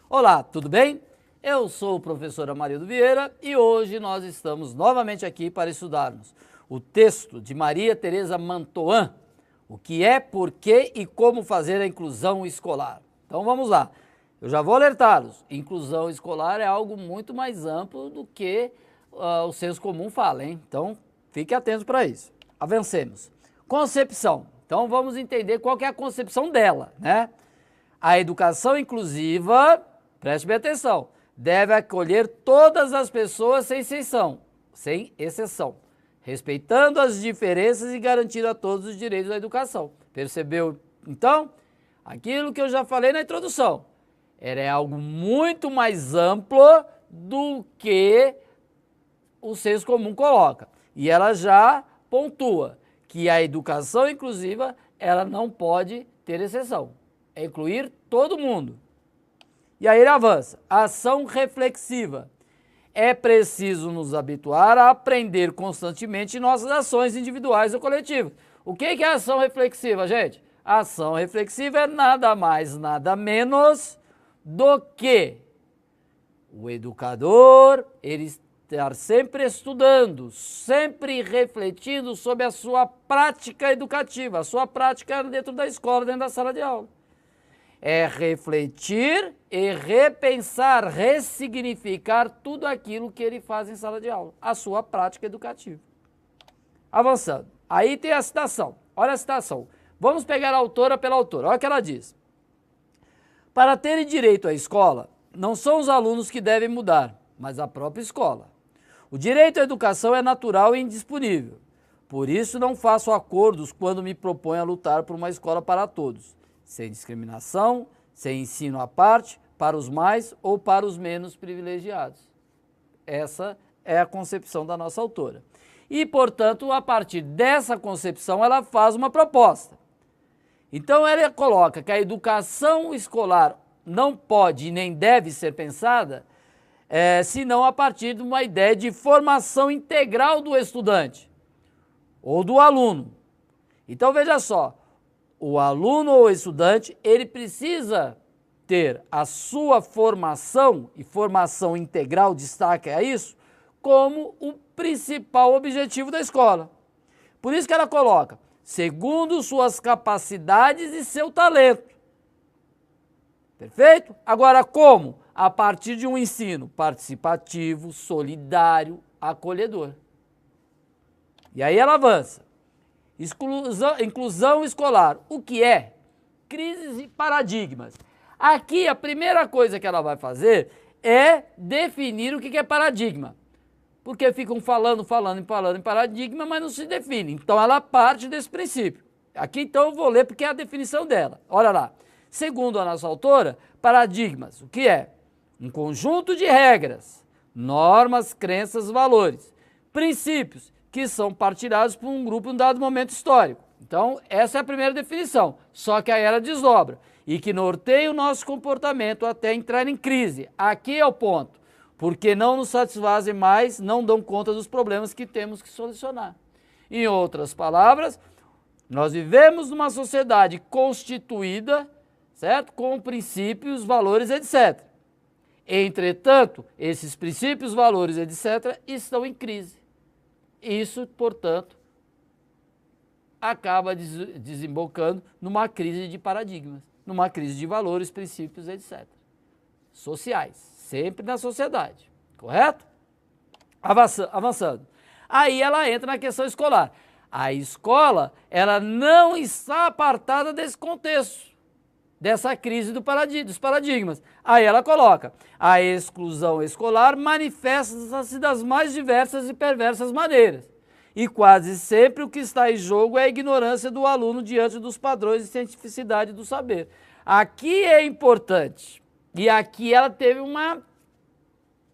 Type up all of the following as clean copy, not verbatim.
Olá, tudo bem? Eu sou o professor Amarildo Vieira e hoje nós estamos novamente aqui para estudarmos o texto de Maria Teresa Mantoan, o que é, por que e como fazer a inclusão escolar. Então vamos lá, eu já vou alertá-los, inclusão escolar é algo muito mais amplo do que o senso comum fala, hein? Então fique atento para isso. Avancemos. Concepção, então vamos entender qual que é a concepção dela, né? A educação inclusiva, preste bem atenção, deve acolher todas as pessoas sem exceção, respeitando as diferenças e garantindo a todos os direitos da educação. Percebeu, então? Aquilo que eu já falei na introdução, é algo muito mais amplo do que o senso comum coloca. E ela já pontua que a educação inclusiva, ela não pode ter exceção. É incluir todo mundo. E aí ele avança. Ação reflexiva. É preciso nos habituar a aprender constantemente nossas ações individuais ou coletivas. O que é ação reflexiva, gente? A ação reflexiva é nada mais, nada menos do que o educador, ele estar sempre estudando, sempre refletindo sobre a sua prática educativa, a sua prática dentro da escola, dentro da sala de aula. É refletir e repensar, ressignificar tudo aquilo que ele faz em sala de aula, a sua prática educativa. Avançando, aí tem a citação, olha a citação. Vamos pegar a autora pela autora, olha o que ela diz. Para terem direito à escola, não são os alunos que devem mudar, mas a própria escola. O direito à educação é natural e indisponível. Por isso não faço acordos quando me proponho a lutar por uma escola para todos, sem discriminação, sem ensino à parte, para os mais ou para os menos privilegiados. Essa é a concepção da nossa autora. E, portanto, a partir dessa concepção, ela faz uma proposta. Então, ela coloca que a educação escolar não pode e nem deve ser pensada senão a partir de uma ideia de formação integral do estudante ou do aluno. Então, veja só, o aluno ou estudante, ele precisa ter a sua formação, e formação integral, destaca a isso, como o principal objetivo da escola. Por isso que ela coloca, segundo suas capacidades e seu talento. Perfeito? Agora, como? A partir de um ensino participativo, solidário, acolhedor. E aí ela avança. Inclusão escolar. O que é? Crises e paradigmas. Aqui a primeira coisa que ela vai fazer é definir o que é paradigma. Porque ficam falando em paradigma, mas não se define. Então ela parte desse princípio. Aqui então eu vou ler porque é a definição dela. Olha lá. Segundo a nossa autora, paradigmas. O que é? Um conjunto de regras, normas, crenças, valores, princípios que são partilhados por um grupo em um dado momento histórico. Então, essa é a primeira definição, só que aí ela desdobra, e que norteia o nosso comportamento até entrar em crise. Aqui é o ponto, porque não nos satisfazem mais, não dão conta dos problemas que temos que solucionar. Em outras palavras, nós vivemos numa sociedade constituída, certo? Com princípios, valores, etc. Entretanto, esses princípios, valores, etc., estão em crise. Isso, portanto, acaba desembocando numa crise de paradigmas, numa crise de valores, princípios, etc. Sociais, sempre na sociedade, correto? Avançando. Aí ela entra na questão escolar. A escola, ela não está apartada desse contexto, dessa crise dos paradigmas. Aí ela coloca, a exclusão escolar manifesta-se das mais diversas e perversas maneiras. E quase sempre o que está em jogo é a ignorância do aluno diante dos padrões de cientificidade do saber. Aqui é importante, e aqui ela teve uma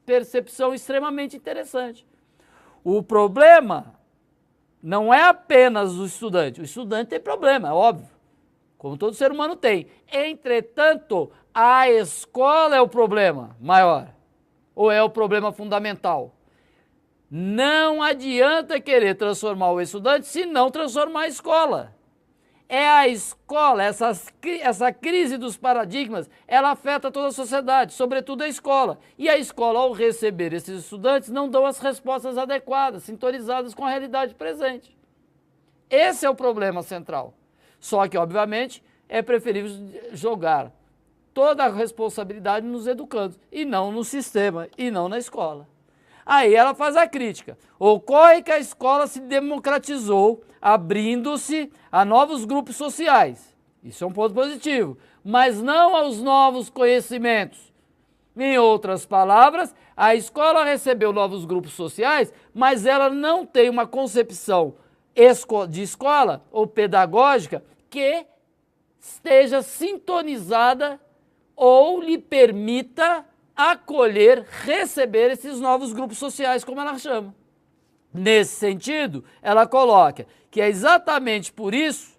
percepção extremamente interessante. O problema não é apenas o estudante tem problema, é óbvio, como todo ser humano tem. Entretanto, a escola é o problema maior, ou é o problema fundamental. Não adianta querer transformar o estudante se não transformar a escola. é a escola, essa crise dos paradigmas, ela afeta toda a sociedade, sobretudo a escola. E a escola, ao receber esses estudantes, não dão as respostas adequadas, sintonizadas com a realidade presente. Esse é o problema central. Só que, obviamente, é preferível jogar toda a responsabilidade nos educandos, e não no sistema, e não na escola. Aí ela faz a crítica. Ocorre que a escola se democratizou, abrindo-se a novos grupos sociais. Isso é um ponto positivo, mas não aos novos conhecimentos. Em outras palavras, a escola recebeu novos grupos sociais, mas ela não tem uma concepção de escola ou pedagógica que esteja sintonizada ou lhe permita acolher, receber esses novos grupos sociais, como ela chama. Nesse sentido, ela coloca que é exatamente por isso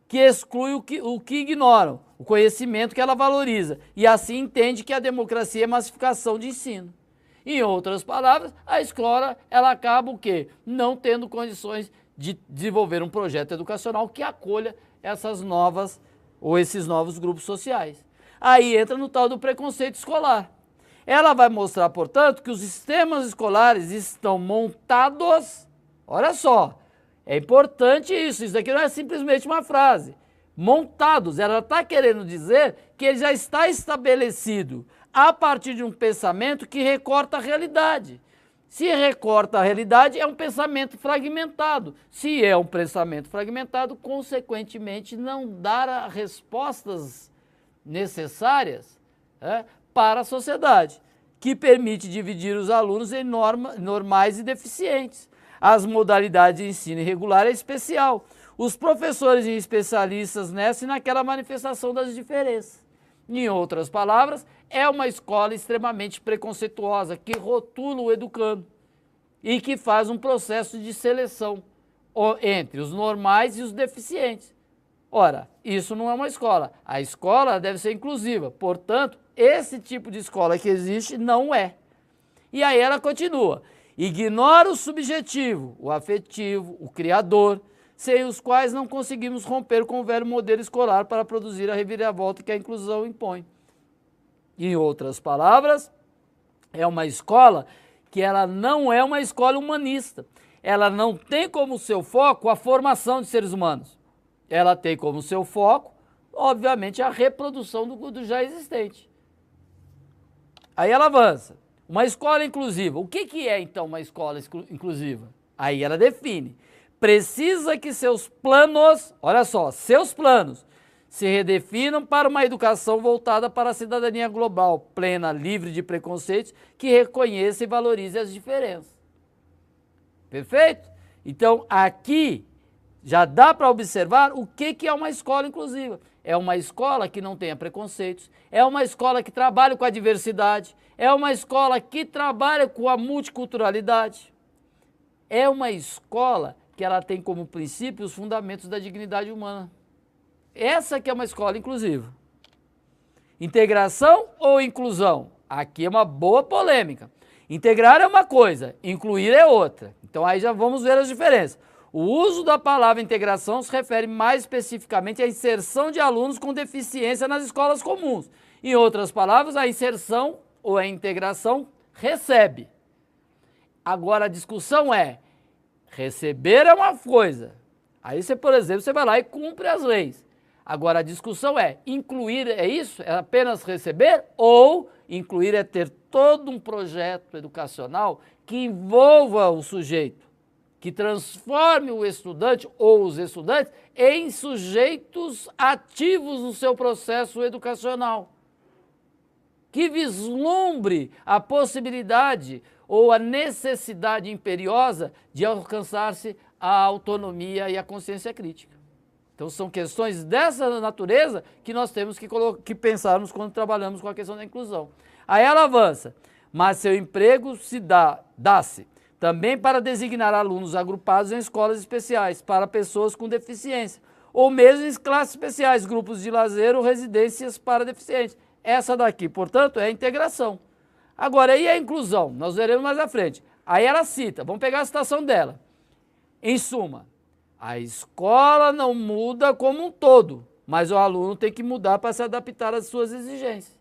que exclui o que ignoram, o conhecimento que ela valoriza, e assim entende que a democracia é massificação de ensino. Em outras palavras, a escola ela acaba o quê? Não tendo condições de desenvolver um projeto educacional que acolha essas novas ou esses novos grupos sociais. Aí entra no tal do preconceito escolar. Ela vai mostrar, portanto, que os sistemas escolares estão montados, olha só, é importante isso daqui não é simplesmente uma frase, montados, ela está querendo dizer que ele já está estabelecido a partir de um pensamento que recorta a realidade. Se recorta a realidade, é um pensamento fragmentado. Se é um pensamento fragmentado, consequentemente, não dará respostas necessárias para a sociedade, que permite dividir os alunos em normais e deficientes. As modalidades de ensino irregular é especial. Os professores e especialistas nessa e naquela manifestação das diferenças. Em outras palavras, é uma escola extremamente preconceituosa, que rotula o educando e que faz um processo de seleção entre os normais e os deficientes. Ora, isso não é uma escola. A escola deve ser inclusiva. Portanto, esse tipo de escola que existe não é. E aí ela continua. Ignora o subjetivo, o afetivo, o criador, sem os quais não conseguimos romper com o velho modelo escolar para produzir a reviravolta que a inclusão impõe. Em outras palavras, é uma escola que ela não é uma escola humanista. Ela não tem como seu foco a formação de seres humanos. Ela tem como seu foco, obviamente, a reprodução do já existente. Aí ela avança. Uma escola inclusiva. O que é, então, uma escola inclusiva? Aí ela define. Precisa que seus planos, olha só, seus planos, se redefinam para uma educação voltada para a cidadania global, plena, livre de preconceitos, que reconheça e valorize as diferenças. Perfeito? Então, aqui já dá para observar o que é uma escola inclusiva. É uma escola que não tenha preconceitos, é uma escola que trabalha com a diversidade, é uma escola que trabalha com a multiculturalidade. É uma escola que ela tem como princípio os fundamentos da dignidade humana. Essa que é uma escola inclusiva. Integração ou inclusão? Aqui é uma boa polêmica. Integrar é uma coisa, incluir é outra. Então aí já vamos ver as diferenças. O uso da palavra integração se refere mais especificamente à inserção de alunos com deficiência nas escolas comuns. Em outras palavras, a inserção ou a integração recebe. Agora a discussão é, receber é uma coisa. Aí você, por exemplo, você vai lá e cumpre as leis. Agora a discussão é, incluir é isso? É apenas receber? Ou incluir é ter todo um projeto educacional que envolva o sujeito, que transforme o estudante ou os estudantes em sujeitos ativos no seu processo educacional, que vislumbre a possibilidade ou a necessidade imperiosa de alcançar-se a autonomia e a consciência crítica. Então são questões dessa natureza que nós temos que pensarmos quando trabalhamos com a questão da inclusão. Aí ela avança, mas seu emprego se dá-se também para designar alunos agrupados em escolas especiais para pessoas com deficiência, ou mesmo em classes especiais, grupos de lazer ou residências para deficientes. Essa daqui, portanto, é a integração. Agora, e a inclusão? Nós veremos mais à frente. Aí ela cita, vamos pegar a citação dela. Em suma, A escola não muda como um todo, mas o aluno tem que mudar para se adaptar às suas exigências.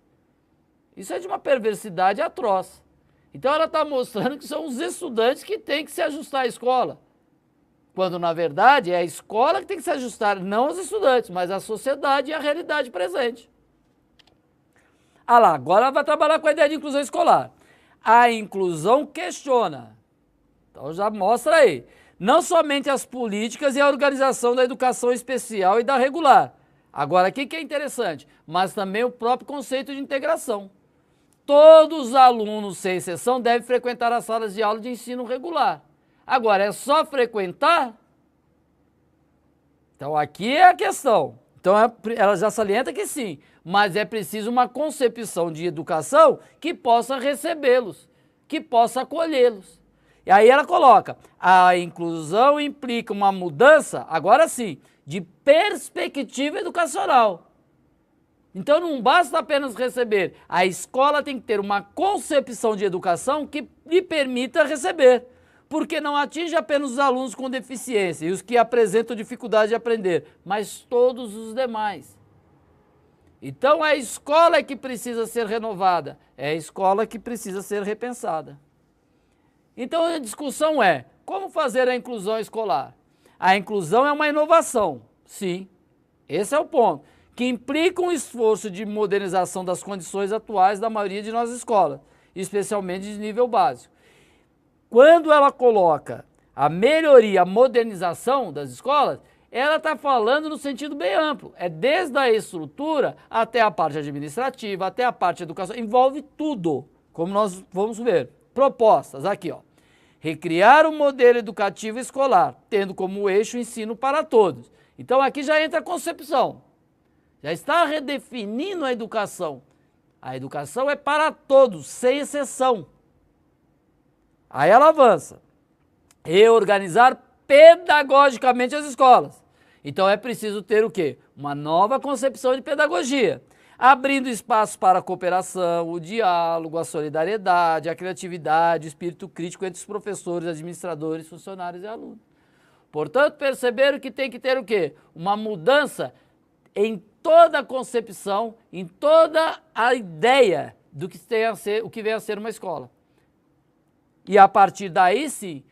Isso é de uma perversidade atroz. Então ela está mostrando que são os estudantes que têm que se ajustar à escola. Quando, na verdade, é a escola que tem que se ajustar, não os estudantes, mas a sociedade e a realidade presente. Ah lá, agora ela vai trabalhar com a ideia de inclusão escolar. A inclusão questiona. Então já mostra aí. Não somente as políticas e a organização da educação especial e da regular. Agora, o que é interessante? Mas também o próprio conceito de integração. Todos os alunos, sem exceção, devem frequentar as salas de aula de ensino regular. Agora, é só frequentar? Então, aqui é a questão. Então, ela já salienta que sim, mas é preciso uma concepção de educação que possa recebê-los, que possa acolhê-los. E aí ela coloca, a inclusão implica uma mudança, agora sim, de perspectiva educacional. Então não basta apenas receber, a escola tem que ter uma concepção de educação que lhe permita receber, porque não atinge apenas os alunos com deficiência e os que apresentam dificuldade de aprender, mas todos os demais. Então a escola é que precisa ser renovada, é a escola que precisa ser repensada. Então a discussão é, como fazer a inclusão escolar? A inclusão é uma inovação, sim, esse é o ponto, que implica um esforço de modernização das condições atuais da maioria de nossas escolas, especialmente de nível básico. Quando ela coloca a melhoria, a modernização das escolas, ela está falando no sentido bem amplo, é desde a estrutura até a parte administrativa, até a parte educacional, envolve tudo, como nós vamos ver. Propostas, aqui ó. Recriar um modelo educativo escolar, tendo como eixo o ensino para todos. Então aqui já entra a concepção. Já está redefinindo a educação. A educação é para todos, sem exceção. Aí ela avança. Reorganizar pedagogicamente as escolas. Então é preciso ter o quê? Uma nova concepção de pedagogia. Abrindo espaço para a cooperação, o diálogo, a solidariedade, a criatividade, o espírito crítico entre os professores, administradores, funcionários e alunos. Portanto, perceberam que tem que ter o quê? Uma mudança em toda a concepção, em toda a ideia do que tem a ser, o que vem a ser uma escola. E a partir daí sim,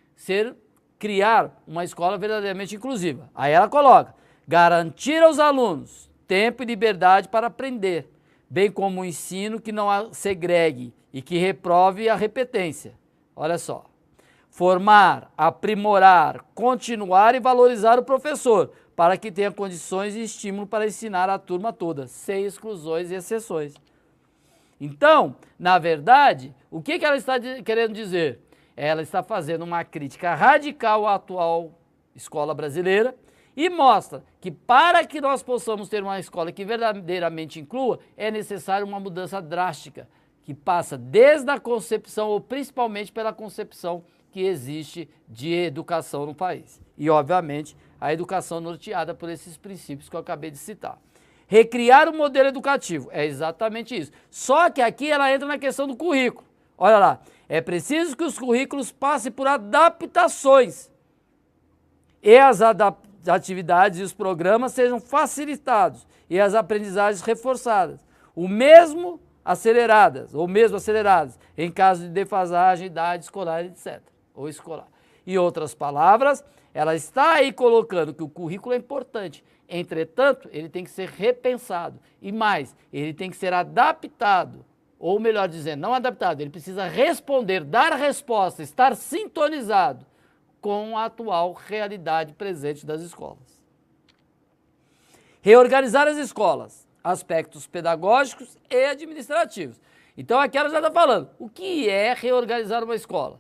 criar uma escola verdadeiramente inclusiva. Aí ela coloca, garantir aos alunos tempo e liberdade para aprender, bem como um ensino que não segregue e que reprove a repetência. Olha só. Formar, aprimorar, continuar e valorizar o professor, para que tenha condições e estímulo para ensinar a turma toda, sem exclusões e exceções. Então, na verdade, o que ela está querendo dizer? Ela está fazendo uma crítica radical à atual escola brasileira e mostra que para que nós possamos ter uma escola que verdadeiramente inclua, é necessário uma mudança drástica, que passa desde a concepção, ou principalmente pela concepção que existe de educação no país. E, obviamente, a educação norteada por esses princípios que eu acabei de citar. Recriar o modelo educativo, é exatamente isso. Só que aqui ela entra na questão do currículo. Olha lá, é preciso que os currículos passem por adaptações e as atividades e os programas sejam facilitados e as aprendizagens reforçadas, ou mesmo aceleradas, em caso de defasagem, idade escolar, etc. Ou escolar. Em outras palavras, ela está aí colocando que o currículo é importante, entretanto, ele tem que ser repensado e mais, ele tem que ser adaptado, ou melhor dizendo, não adaptado, ele precisa responder, dar resposta, estar sintonizado com a atual realidade presente das escolas. Reorganizar as escolas, aspectos pedagógicos e administrativos. Então aqui ela já está falando, o que é reorganizar uma escola?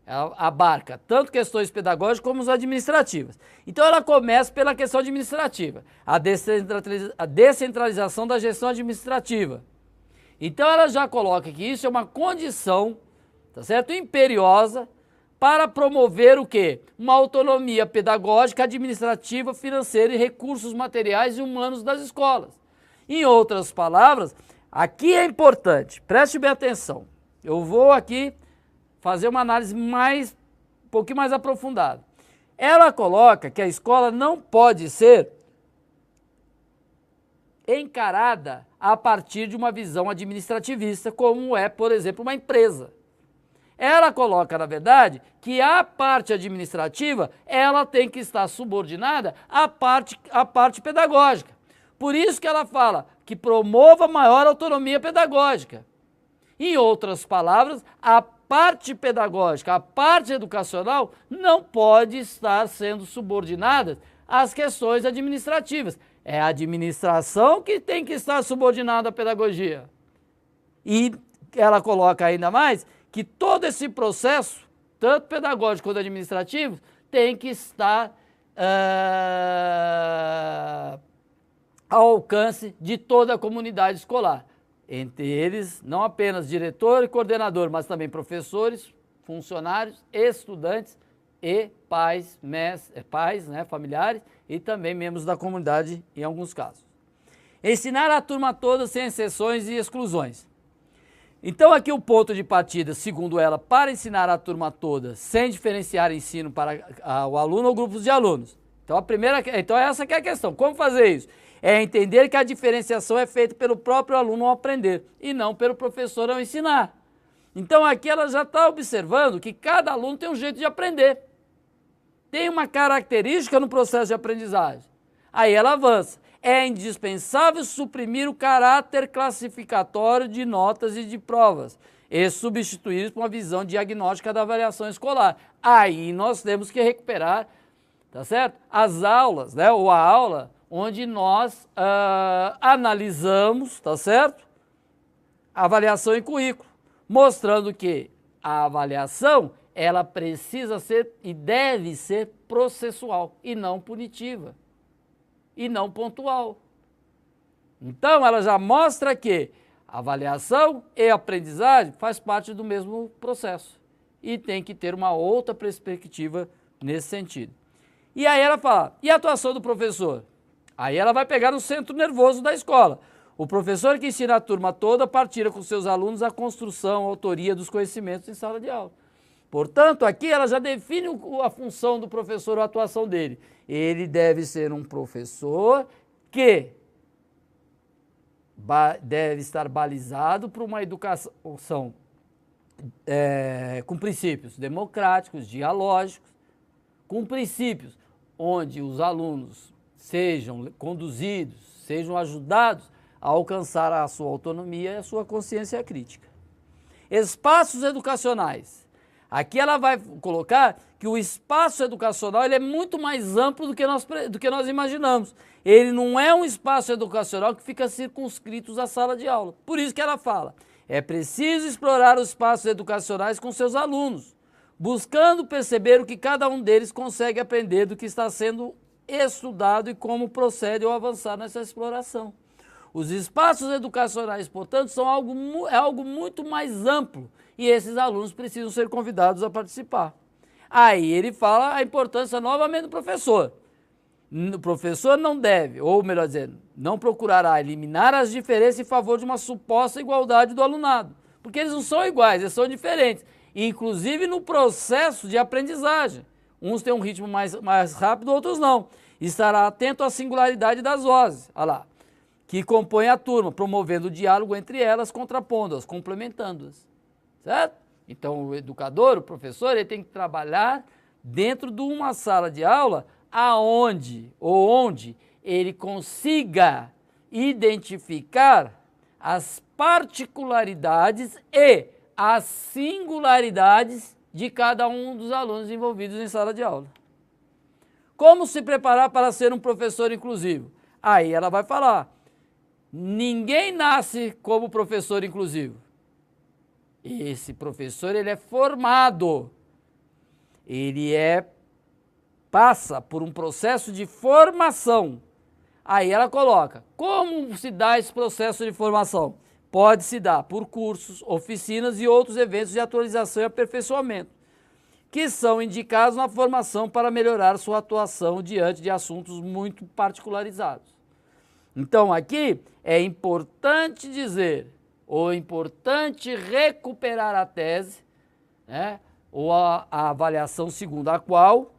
Ela abarca tanto questões pedagógicas como as administrativas. Então ela começa pela questão administrativa, a descentralização da gestão administrativa. Então ela já coloca que isso é uma condição, tá certo, imperiosa para promover o quê? Uma autonomia pedagógica, administrativa, financeira e recursos materiais e humanos das escolas. Em outras palavras, aqui é importante, preste bem atenção, eu vou aqui fazer uma análise um pouquinho mais aprofundada. Ela coloca que a escola não pode ser encarada a partir de uma visão administrativista, como é, por exemplo, uma empresa. Ela coloca, na verdade, que a parte administrativa, ela tem que estar subordinada à parte pedagógica. Por isso que ela fala que promova maior autonomia pedagógica. Em outras palavras, a parte pedagógica, a parte educacional, não pode estar sendo subordinada às questões administrativas. É a administração que tem que estar subordinada à pedagogia. E ela coloca ainda mais que todo esse processo, tanto pedagógico quanto administrativo, tem que estar ao alcance de toda a comunidade escolar. Entre eles, não apenas diretor e coordenador, mas também professores, funcionários, estudantes e pais, familiares e também membros da comunidade em alguns casos. Ensinar a turma toda sem exceções e exclusões. Então aqui o ponto de partida, segundo ela, para ensinar a turma toda sem diferenciar ensino para o aluno ou grupos de alunos. Então essa que é a questão, como fazer isso? É entender que a diferenciação é feita pelo próprio aluno ao aprender e não pelo professor ao ensinar. Então aqui ela já está observando que cada aluno tem um jeito de aprender. Tem uma característica no processo de aprendizagem. Aí ela avança. É indispensável suprimir o caráter classificatório de notas e de provas e substituir por uma visão diagnóstica da avaliação escolar. Aí nós temos que recuperar, tá certo? As aulas, né? Ou a aula onde nós analisamos, tá certo? A avaliação em currículo, mostrando que a avaliação ela precisa ser e deve ser processual e não punitiva e não pontual. Então ela já mostra que avaliação e aprendizagem faz parte do mesmo processo e tem que ter uma outra perspectiva nesse sentido. E aí ela fala, e a atuação do professor? Aí ela vai pegar no centro nervoso da escola. O professor que ensina a turma toda partilha com seus alunos a construção, a autoria dos conhecimentos em sala de aula. Portanto, aqui ela já define a função do professor, a atuação dele. Ele deve ser um professor que deve estar balizado por uma educação com princípios democráticos, dialógicos, com princípios onde os alunos sejam conduzidos, sejam ajudados a alcançar a sua autonomia e a sua consciência crítica. Espaços educacionais. Aqui ela vai colocar que o espaço educacional ele é muito mais amplo do que nós imaginamos. Ele não é um espaço educacional que fica circunscrito à sala de aula. Por isso que ela fala, é preciso explorar os espaços educacionais com seus alunos, buscando perceber o que cada um deles consegue aprender do que está sendo estudado e como procede ao avançar nessa exploração. Os espaços educacionais, portanto, são algo muito mais amplo e esses alunos precisam ser convidados a participar. Aí ele fala a importância novamente do professor. O professor não deve, ou melhor dizendo, não procurará eliminar as diferenças em favor de uma suposta igualdade do alunado, porque eles não são iguais, eles são diferentes, inclusive no processo de aprendizagem. Uns têm um ritmo mais rápido, outros não. Estará atento à singularidade das vozes, olha lá, que compõem a turma, promovendo o diálogo entre elas, contrapondo-as, complementando-as. Certo? Então o educador, o professor, ele tem que trabalhar dentro de uma sala de aula onde ele consiga identificar as particularidades e as singularidades de cada um dos alunos envolvidos em sala de aula. Como se preparar para ser um professor inclusivo? Aí ela vai falar, ninguém nasce como professor inclusivo. Esse professor ele é formado, ele passa por um processo de formação. Aí ela coloca, como se dá esse processo de formação? Pode se dar por cursos, oficinas e outros eventos de atualização e aperfeiçoamento, que são indicados na formação para melhorar sua atuação diante de assuntos muito particularizados. Então aqui é importante dizer, ou é importante recuperar a tese, né, ou a avaliação segundo a qual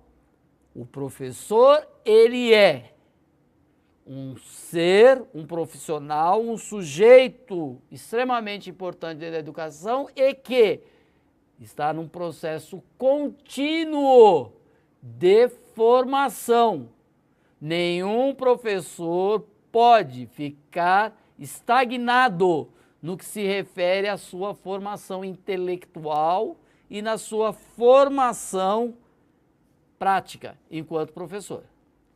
O professor, ele é um ser, um profissional, um sujeito extremamente importante da educação e que está num processo contínuo de formação. Nenhum professor pode ficar estagnado no que se refere à sua formação intelectual e na sua formação prática enquanto professor.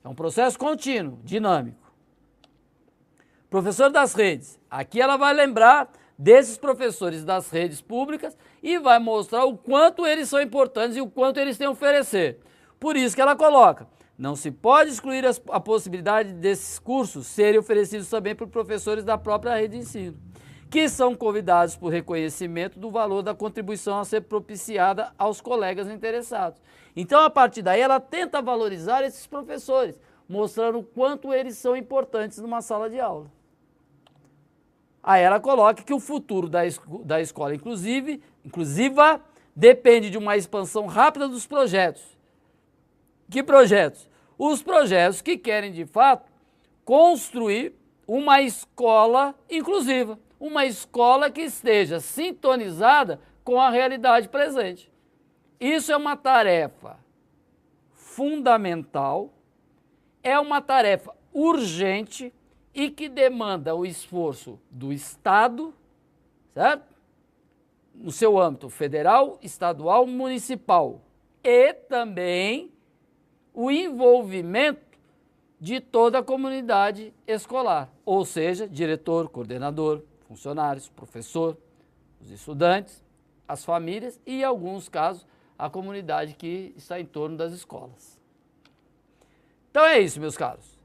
É um processo contínuo, dinâmico. Professor das redes. Aqui ela vai lembrar desses professores das redes públicas e vai mostrar o quanto eles são importantes e o quanto eles têm a oferecer. Por isso que ela coloca: não se pode excluir a possibilidade desses cursos serem oferecidos também por professores da própria rede de ensino, que são convidados por reconhecimento do valor da contribuição a ser propiciada aos colegas interessados. Então, a partir daí, ela tenta valorizar esses professores, mostrando o quanto eles são importantes numa sala de aula. Aí ela coloca que o futuro da escola inclusiva depende de uma expansão rápida dos projetos. Que projetos? Os projetos que querem, de fato, construir uma escola inclusiva, uma escola que esteja sintonizada com a realidade presente. Isso é uma tarefa fundamental, é uma tarefa urgente e que demanda o esforço do Estado, certo? No seu âmbito federal, estadual, municipal, e também o envolvimento de toda a comunidade escolar, ou seja, diretor, coordenador, funcionários, professor, os estudantes, as famílias e, em alguns casos, a comunidade que está em torno das escolas. Então é isso, meus caros.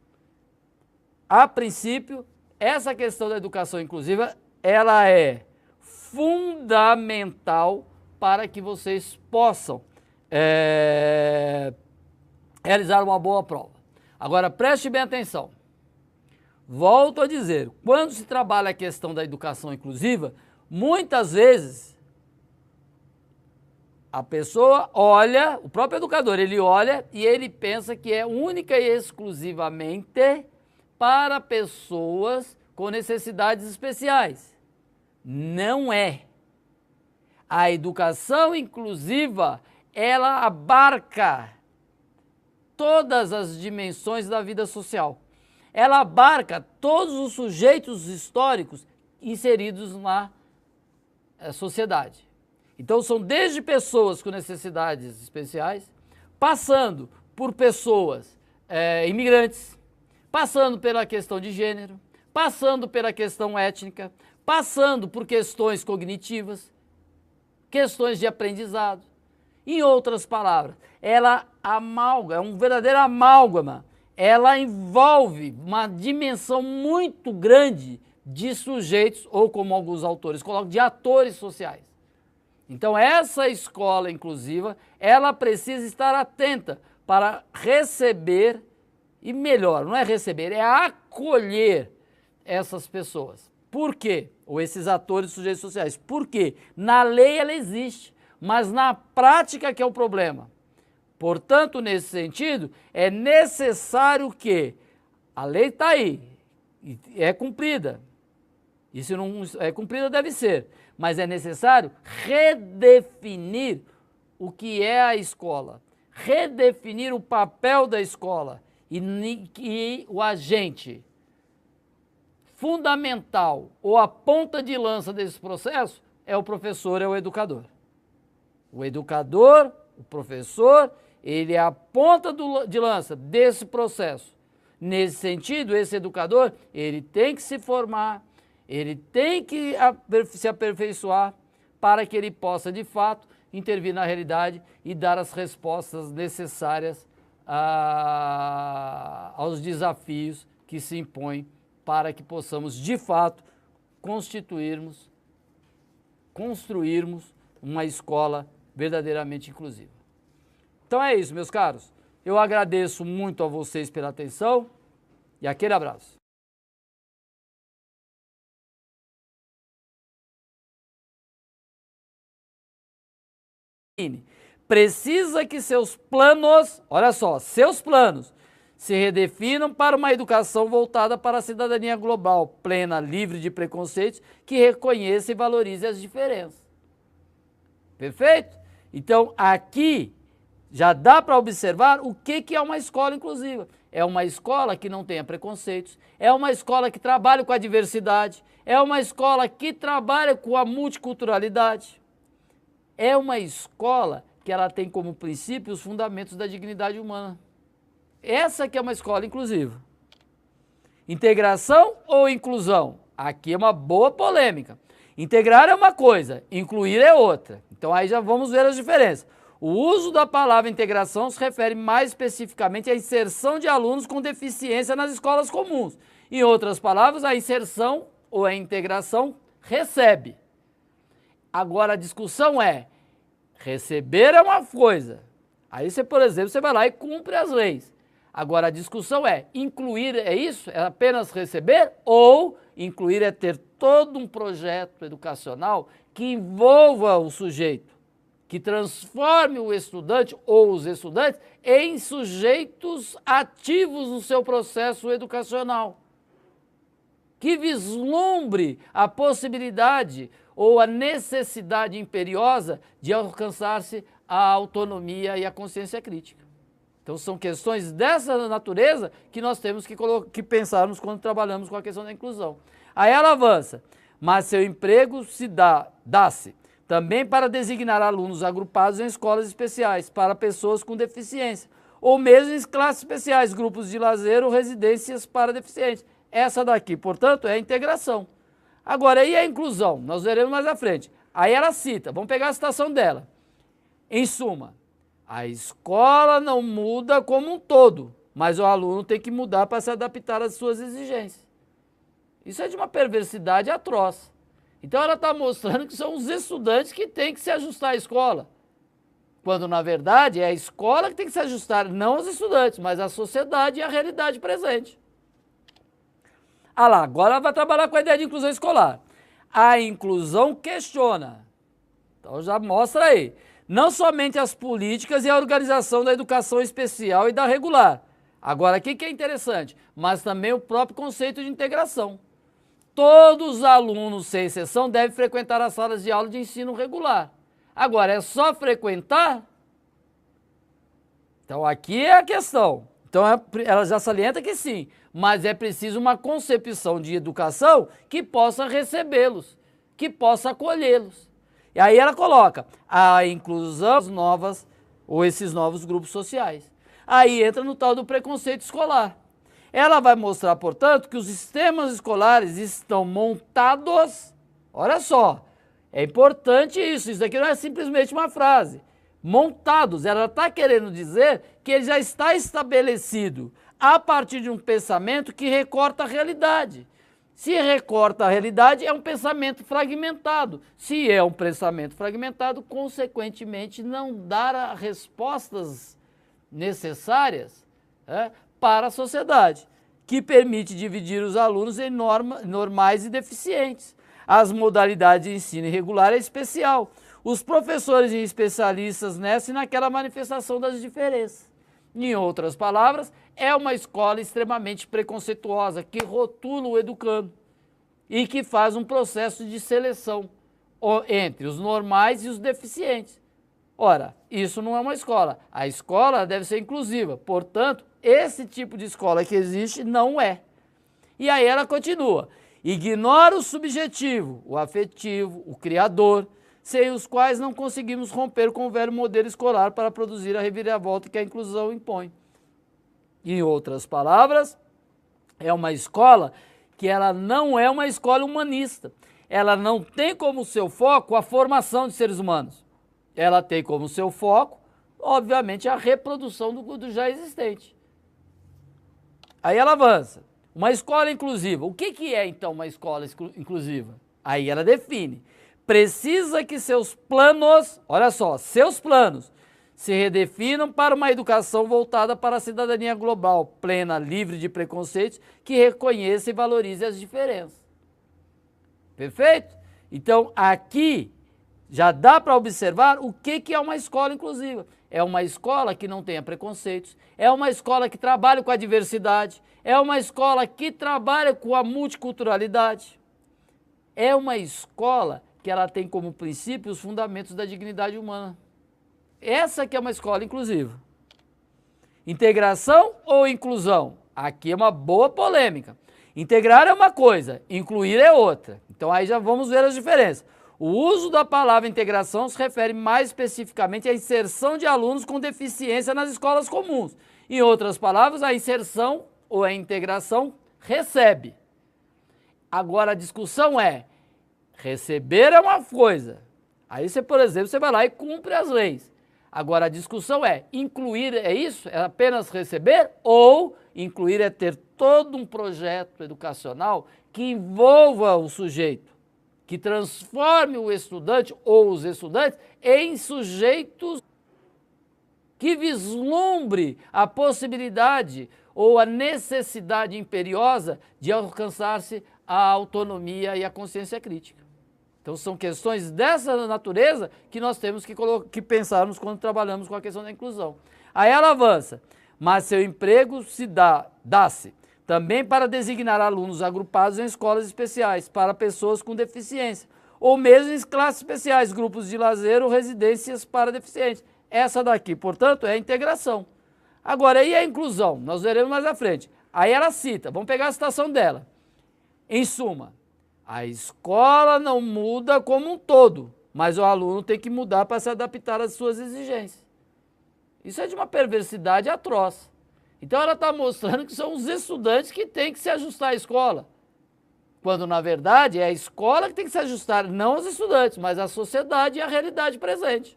A princípio, essa questão da educação inclusiva, ela é fundamental para que vocês possam realizar uma boa prova. Agora, preste bem atenção. Volto a dizer, quando se trabalha a questão da educação inclusiva, muitas vezes a pessoa olha, o próprio educador, ele olha e ele pensa que é única e exclusivamente para pessoas com necessidades especiais. Não é. A educação inclusiva, ela abarca todas as dimensões da vida social. Ela abarca todos os sujeitos históricos inseridos na sociedade. Então são desde pessoas com necessidades especiais, passando por pessoas imigrantes, passando pela questão de gênero, passando pela questão étnica, passando por questões cognitivas, questões de aprendizado. Em outras palavras, ela é um verdadeiro amálgama, ela envolve uma dimensão muito grande de sujeitos, ou como alguns autores colocam, de atores sociais. Então essa escola inclusiva, ela precisa estar atenta para receber, e melhor, não é receber, é acolher essas pessoas. Por quê? Ou esses atores sujeitos sociais. Por quê? Na lei ela existe, mas na prática que é o problema. Portanto, nesse sentido, é necessário que a lei está aí, é cumprida. E se não é cumprida, deve ser. Mas é necessário redefinir o que é a escola, redefinir o papel da escola e o agente fundamental ou a ponta de lança desse processo é o professor, é o educador. O educador, o professor, ele é a ponta de lança desse processo. Nesse sentido, esse educador, ele tem que se formar, ele tem que se aperfeiçoar para que ele possa, de fato, intervir na realidade e dar as respostas necessárias aos desafios que se impõem para que possamos, de fato, construirmos uma escola verdadeiramente inclusiva. Então é isso, meus caros. Eu agradeço muito a vocês pela atenção e aquele abraço. precisa que seus planos, olha só, seus planos, se redefinam para uma educação voltada para a cidadania global, plena, livre de preconceitos, que reconheça e valorize as diferenças. Perfeito? Então, aqui já dá para observar o que é uma escola inclusiva. É uma escola que não tenha preconceitos, é uma escola que trabalha com a diversidade, é uma escola que trabalha com a multiculturalidade, é uma escola que ela tem como princípio os fundamentos da dignidade humana. Essa que é uma escola inclusiva. Integração ou inclusão? Aqui é uma boa polêmica. Integrar é uma coisa, incluir é outra. Então aí já vamos ver as diferenças. O uso da palavra integração se refere mais especificamente à inserção de alunos com deficiência nas escolas comuns. Em outras palavras, a inserção ou a integração recebe. Agora a discussão é, receber é uma coisa. Aí você, por exemplo, você vai lá e cumpre as leis. Agora a discussão é, incluir é isso? É apenas receber? Ou incluir é ter todo um projeto educacional que envolva o sujeito, que transforme o estudante ou os estudantes em sujeitos ativos no seu processo educacional, que vislumbre a possibilidade ou a necessidade imperiosa de alcançar-se a autonomia e a consciência crítica. Então são questões dessa natureza que nós temos que pensarmos quando trabalhamos com a questão da inclusão. Aí ela avança, mas seu emprego se dá-se também para designar alunos agrupados em escolas especiais para pessoas com deficiência, ou mesmo em classes especiais, grupos de lazer ou residências para deficientes. Essa daqui, portanto, é a integração. Agora, e a inclusão? Nós veremos mais à frente. Aí ela cita, vamos pegar a citação dela. Em suma, a escola não muda como um todo, mas o aluno tem que mudar para se adaptar às suas exigências. Isso é de uma perversidade atroz. Então ela está mostrando que são os estudantes que têm que se ajustar à escola, quando na verdade é a escola que tem que se ajustar, não os estudantes, mas a sociedade e a realidade presente. Ah lá, agora ela vai trabalhar com a ideia de inclusão escolar. A inclusão questiona. Então já mostra aí. Não somente as políticas e a organização da educação especial e da regular. Agora, o que é interessante? Mas também o próprio conceito de integração. Todos os alunos, sem exceção, devem frequentar as salas de aula de ensino regular. Agora, é só frequentar? Então, aqui é a questão. Então, ela já salienta que sim, mas é preciso uma concepção de educação que possa recebê-los, que possa acolhê-los. E aí ela coloca a inclusão novas ou esses novos grupos sociais. Aí entra no tal do preconceito escolar. Ela vai mostrar, portanto, que os sistemas escolares estão montados, olha só, é importante isso daqui não é simplesmente uma frase, montados, ela está querendo dizer que ele já está estabelecido a partir de um pensamento que recorta a realidade. Se recorta a realidade, é um pensamento fragmentado. Se é um pensamento fragmentado, consequentemente, não dá respostas necessárias para a sociedade, que permite dividir os alunos em normais e deficientes. As modalidades de ensino irregular é especial. Os professores e especialistas nessa e naquela manifestação das diferenças. Em outras palavras, é uma escola extremamente preconceituosa, que rotula o educando e que faz um processo de seleção entre os normais e os deficientes. Ora, isso não é uma escola. A escola deve ser inclusiva. Portanto, esse tipo de escola que existe não é. E aí ela continua. Ignora o subjetivo, o afetivo, o criador, sem os quais não conseguimos romper com o velho modelo escolar para produzir a reviravolta que a inclusão impõe. Em outras palavras, é uma escola que ela não é uma escola humanista. Ela não tem como seu foco a formação de seres humanos. Ela tem como seu foco, obviamente, a reprodução do já existente. Aí ela avança. Uma escola inclusiva. O que é, então, uma escola inclusiva? Aí ela define. Precisa que seus planos, olha só, seus planos, se redefinam para uma educação voltada para a cidadania global, plena, livre de preconceitos, que reconheça e valorize as diferenças. Perfeito? Então, aqui já dá para observar o que é uma escola inclusiva. É uma escola que não tenha preconceitos, é uma escola que trabalha com a diversidade, é uma escola que trabalha com a multiculturalidade, é uma escola que ela tem como princípio os fundamentos da dignidade humana. Essa que é uma escola inclusiva. Integração ou inclusão? Aqui é uma boa polêmica. Integrar é uma coisa, incluir é outra. Então aí já vamos ver as diferenças. O uso da palavra integração se refere mais especificamente à inserção de alunos com deficiência nas escolas comuns. Em outras palavras, a inserção ou a integração recebe. Agora a discussão é, receber é uma coisa. Aí você, por exemplo, você vai lá e cumpre as leis. Agora a discussão é, incluir é isso? É apenas receber? Ou incluir é ter todo um projeto educacional que envolva o sujeito, que transforme o estudante ou os estudantes em sujeitos que vislumbre a possibilidade ou a necessidade imperiosa de alcançar-se a autonomia e a consciência crítica. Então são questões dessa natureza que nós temos que pensarmos quando trabalhamos com a questão da inclusão. Aí ela avança, mas seu emprego se dá-se também para designar alunos agrupados em escolas especiais para pessoas com deficiência, ou mesmo em classes especiais, grupos de lazer ou residências para deficientes. Essa daqui, portanto, é a integração. Agora, e a inclusão? Nós veremos mais à frente. Aí ela cita, vamos pegar a citação dela. Em suma, a escola não muda como um todo, mas o aluno tem que mudar para se adaptar às suas exigências. Isso é de uma perversidade atroz. Então ela está mostrando que são os estudantes que têm que se ajustar à escola, quando na verdade é a escola que tem que se ajustar, não os estudantes, mas a sociedade e a realidade presente.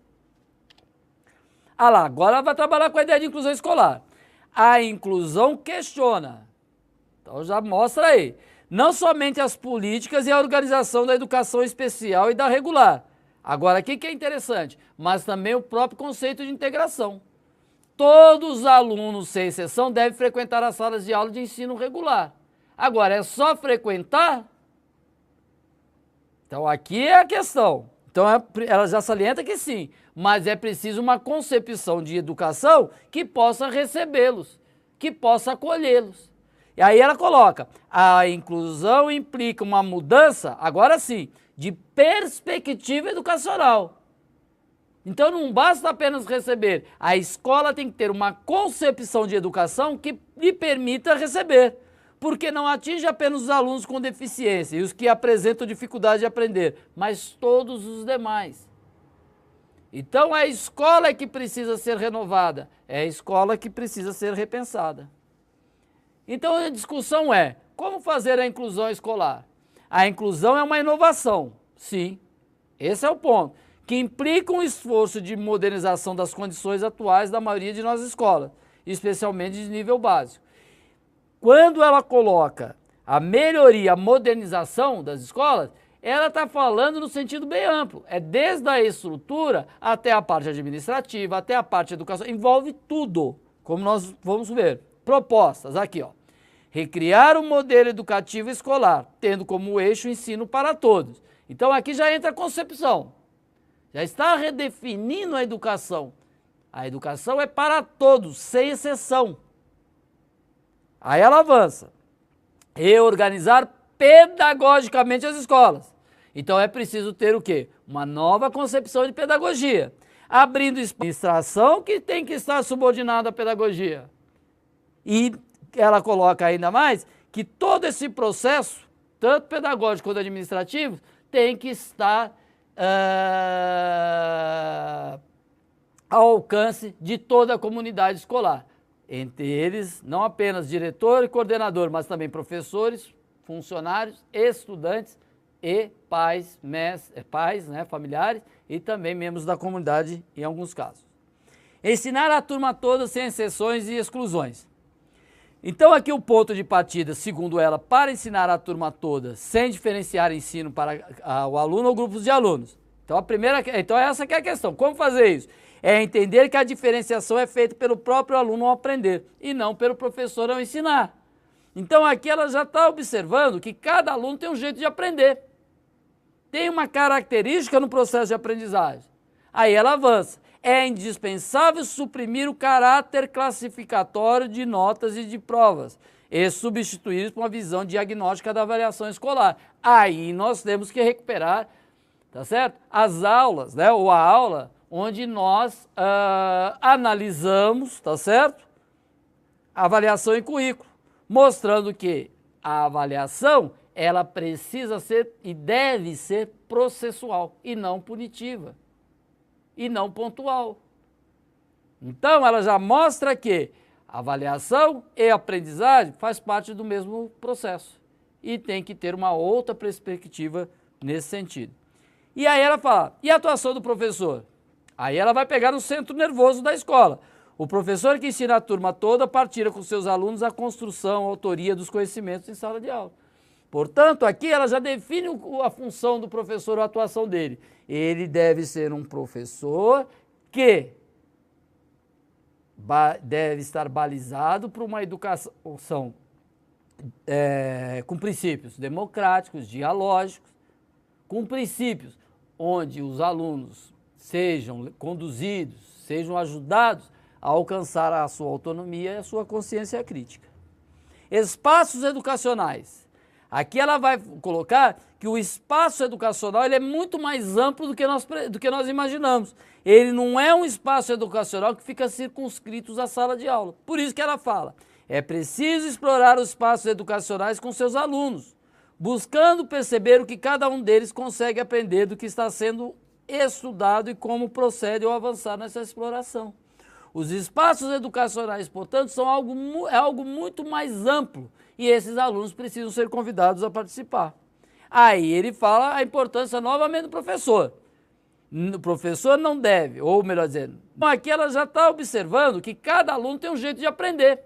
Ah lá, agora ela vai trabalhar com a ideia de inclusão escolar. A inclusão questiona, então já mostra aí, não somente as políticas e a organização da educação especial e da regular. Agora, o que é interessante? Mas também o próprio conceito de integração. Todos os alunos, sem exceção, devem frequentar as salas de aula de ensino regular. Agora, é só frequentar? Então, aqui é a questão. Então, ela já salienta que sim, mas é preciso uma concepção de educação que possa recebê-los, que possa acolhê-los. E aí ela coloca, a inclusão implica uma mudança, agora sim, de perspectiva educacional. Então não basta apenas receber, a escola tem que ter uma concepção de educação que lhe permita receber, porque não atinge apenas os alunos com deficiência e os que apresentam dificuldade de aprender, mas todos os demais. Então a escola é que precisa ser renovada, é a escola que precisa ser repensada. Então a discussão é, como fazer a inclusão escolar? A inclusão é uma inovação, sim, esse é o ponto, que implica um esforço de modernização das condições atuais da maioria de nossas escolas, especialmente de nível básico. Quando ela coloca a melhoria, a modernização das escolas, ela está falando no sentido bem amplo, é desde a estrutura até a parte administrativa, até a parte educacional, envolve tudo, como nós vamos ver. Propostas, aqui ó. Recriar um modelo educativo escolar, tendo como eixo o ensino para todos. Então aqui já entra a concepção. Já está redefinindo a educação. A educação é para todos, sem exceção. Aí ela avança. Reorganizar pedagogicamente as escolas. Então é preciso ter o quê? Uma nova concepção de pedagogia. Abrindo administração que tem que estar subordinada à pedagogia. E ela coloca ainda mais que todo esse processo, tanto pedagógico quanto administrativo, tem que estar ao alcance de toda a comunidade escolar. Entre eles, não apenas diretor e coordenador, mas também professores, funcionários, estudantes e pais, familiares e também membros da comunidade em alguns casos. Ensinar a turma toda sem exceções e exclusões. Então aqui o ponto de partida, segundo ela, para ensinar a turma toda, sem diferenciar ensino para o aluno ou grupos de alunos. Então essa que é a questão, como fazer isso? É entender que a diferenciação é feita pelo próprio aluno ao aprender e não pelo professor ao ensinar. Então aqui ela já está observando que cada aluno tem um jeito de aprender. tem uma característica no processo de aprendizagem. Aí ela avança. É indispensável suprimir o caráter classificatório de notas e de provas e substituir por uma visão diagnóstica da avaliação escolar. Aí nós temos que recuperar, tá certo? As aulas, né? Ou a aula onde nós analisamos, tá certo? A avaliação em currículo, mostrando que a avaliação ela precisa ser e deve ser processual e não punitiva e não pontual. Então ela já mostra que avaliação e aprendizagem faz parte do mesmo processo e tem que ter uma outra perspectiva nesse sentido. E aí ela fala, e a atuação do professor? Aí ela vai pegar no centro nervoso da escola. O professor que ensina a turma toda partilha com seus alunos a construção, a autoria dos conhecimentos em sala de aula. Portanto, aqui ela já define a função do professor, a atuação dele. Ele deve ser um professor que deve estar balizado por uma educação com princípios democráticos, dialógicos, com princípios onde os alunos sejam conduzidos, sejam ajudados a alcançar a sua autonomia e a sua consciência crítica. Espaços educacionais. Aqui ela vai colocar que o espaço educacional ele é muito mais amplo do que nós imaginamos. Ele não é um espaço educacional que fica circunscrito à sala de aula. Por isso que ela fala, é preciso explorar os espaços educacionais com seus alunos, buscando perceber o que cada um deles consegue aprender do que está sendo estudado e como procede ao avançar nessa exploração. Os espaços educacionais, portanto, são algo muito mais amplo e esses alunos precisam ser convidados a participar. Aí ele fala a importância novamente do professor. O professor não deve, ou melhor dizendo, aqui ela já está observando que cada aluno tem um jeito de aprender.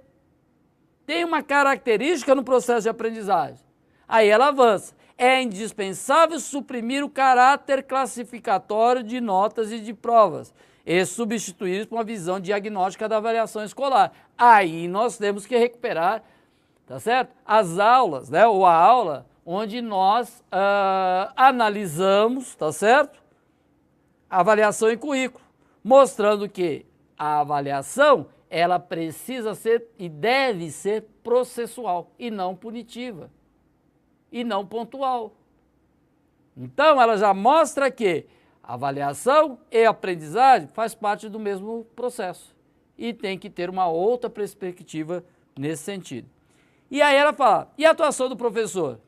Tem uma característica no processo de aprendizagem. Aí ela avança. É indispensável suprimir o caráter classificatório de notas e de provas e substituir por uma visão diagnóstica da avaliação escolar. Aí nós temos que recuperar, tá certo? As aulas, né? Ou a aula onde nós analisamos, tá certo? A avaliação em currículo, mostrando que a avaliação ela precisa ser e deve ser processual e não punitiva e não pontual. Então ela já mostra que avaliação e aprendizagem faz parte do mesmo processo e tem que ter uma outra perspectiva nesse sentido. E aí ela fala, e a atuação do professor?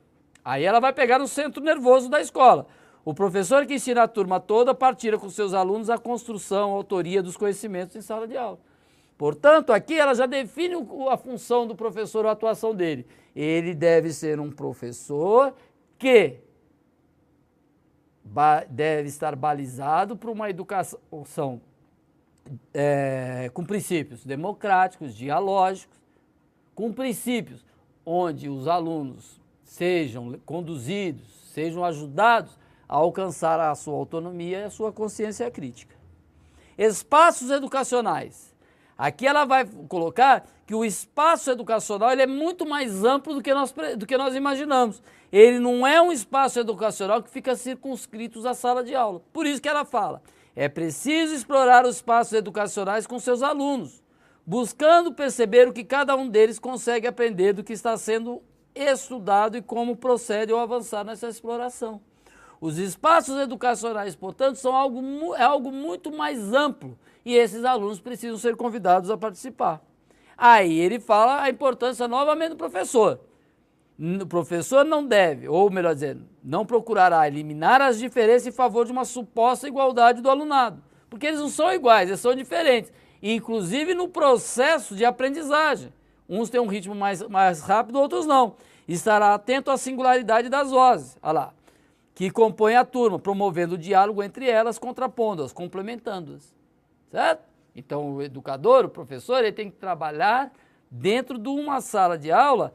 Aí ela vai pegar no centro nervoso da escola. O professor que ensina a turma toda partilha com seus alunos a construção, a autoria dos conhecimentos em sala de aula. Portanto, aqui ela já define a função do professor, a atuação dele. Ele deve ser um professor que deve estar balizado por uma educação com princípios democráticos, dialógicos, com princípios onde os alunos sejam conduzidos, sejam ajudados a alcançar a sua autonomia e a sua consciência crítica. Espaços educacionais. Aqui ela vai colocar que o espaço educacional ele é muito mais amplo do que nós imaginamos. Ele não é um espaço educacional que fica circunscrito à sala de aula. Por isso que ela fala, é preciso explorar os espaços educacionais com seus alunos, buscando perceber o que cada um deles consegue aprender do que está sendo estudado e como procede ao avançar nessa exploração. Os espaços educacionais, portanto, são algo muito mais amplo e esses alunos precisam ser convidados a participar. Aí ele fala a importância novamente do professor. O professor não deve, ou melhor dizendo, não procurará eliminar as diferenças em favor de uma suposta igualdade do alunado, porque eles não são iguais, eles são diferentes, inclusive no processo de aprendizagem. Uns têm um ritmo mais rápido, outros não. Estará atento à singularidade das vozes, olha lá, que compõem a turma, promovendo o diálogo entre elas, contrapondo-as, complementando-as, certo? Então o educador, o professor, ele tem que trabalhar dentro de uma sala de aula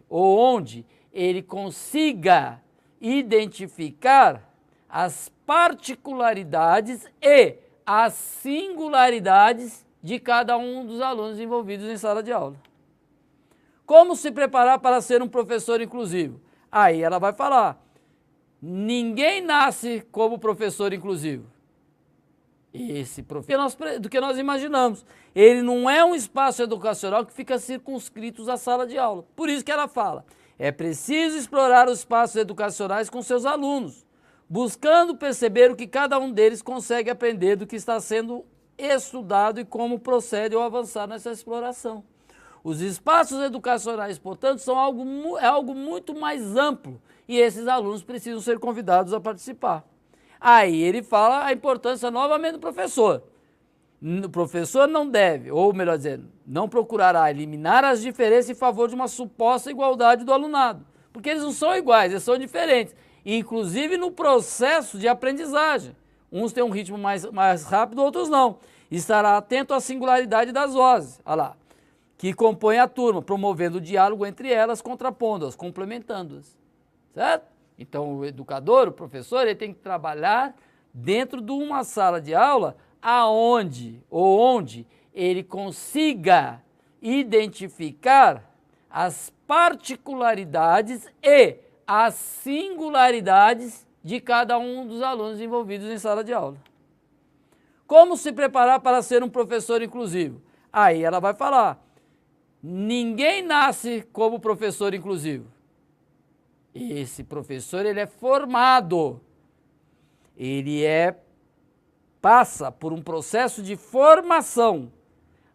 onde ele consiga identificar as particularidades e as singularidades de cada um dos alunos envolvidos em sala de aula. Como se preparar para ser um professor inclusivo? Aí ela vai falar, ninguém nasce como professor inclusivo. Do que nós imaginamos. Ele não é um espaço educacional que fica circunscrito à sala de aula. Por isso que ela fala, é preciso explorar os espaços educacionais com seus alunos, buscando perceber o que cada um deles consegue aprender do que está sendo estudado e como procede ao avançar nessa exploração. Os espaços educacionais, portanto, são algo muito mais amplo e esses alunos precisam ser convidados a participar. Aí ele fala a importância novamente do professor. O professor não deve, ou melhor dizendo, não procurará eliminar as diferenças em favor de uma suposta igualdade do alunado, porque eles não são iguais, eles são diferentes, inclusive no processo de aprendizagem. Uns têm um ritmo mais rápido, outros não. Estará atento à singularidade das vozes, olha lá, que compõem a turma, promovendo o diálogo entre elas, contrapondo-as, complementando-as, certo? Então o educador, o professor, ele tem que trabalhar dentro de uma sala de aula onde ele consiga identificar as particularidades e as singularidades de cada um dos alunos envolvidos em sala de aula. Como se preparar para ser um professor inclusivo? Aí ela vai falar, ninguém nasce como professor inclusivo. Esse professor, ele é formado, passa por um processo de formação.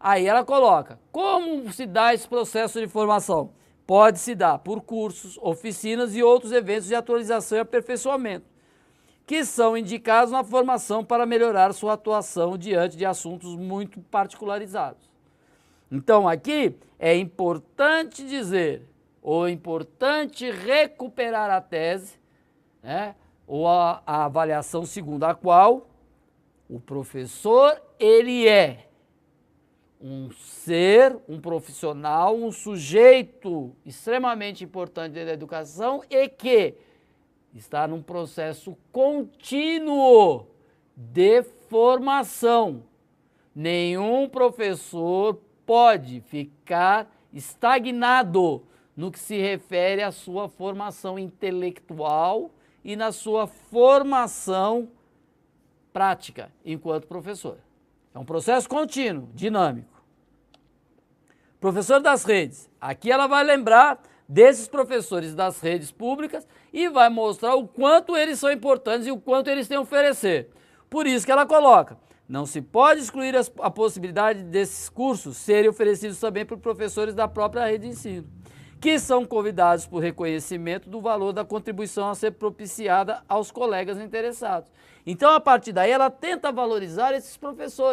Aí ela coloca, como se dá esse processo de formação? Pode se dar por cursos, oficinas e outros eventos de atualização e aperfeiçoamento, que são indicados na formação para melhorar sua atuação diante de assuntos muito particularizados. Então aqui é importante dizer, ou é importante recuperar a tese, né, ou a avaliação segundo a qual o professor, ele é um ser, um profissional, um sujeito extremamente importante da educação e que está num processo contínuo de formação. Nenhum professor pode ficar estagnado no que se refere à sua formação intelectual e na sua formação prática enquanto professor. É um processo contínuo, dinâmico. Professor das redes. Aqui ela vai lembrar desses professores das redes públicas e vai mostrar o quanto eles são importantes e o quanto eles têm a oferecer. Por isso que ela coloca, não se pode excluir a possibilidade desses cursos serem oferecidos também por professores da própria rede de ensino, que são convidados por reconhecimento do valor da contribuição a ser propiciada aos colegas interessados. Então, a partir daí, ela tenta valorizar esses professores.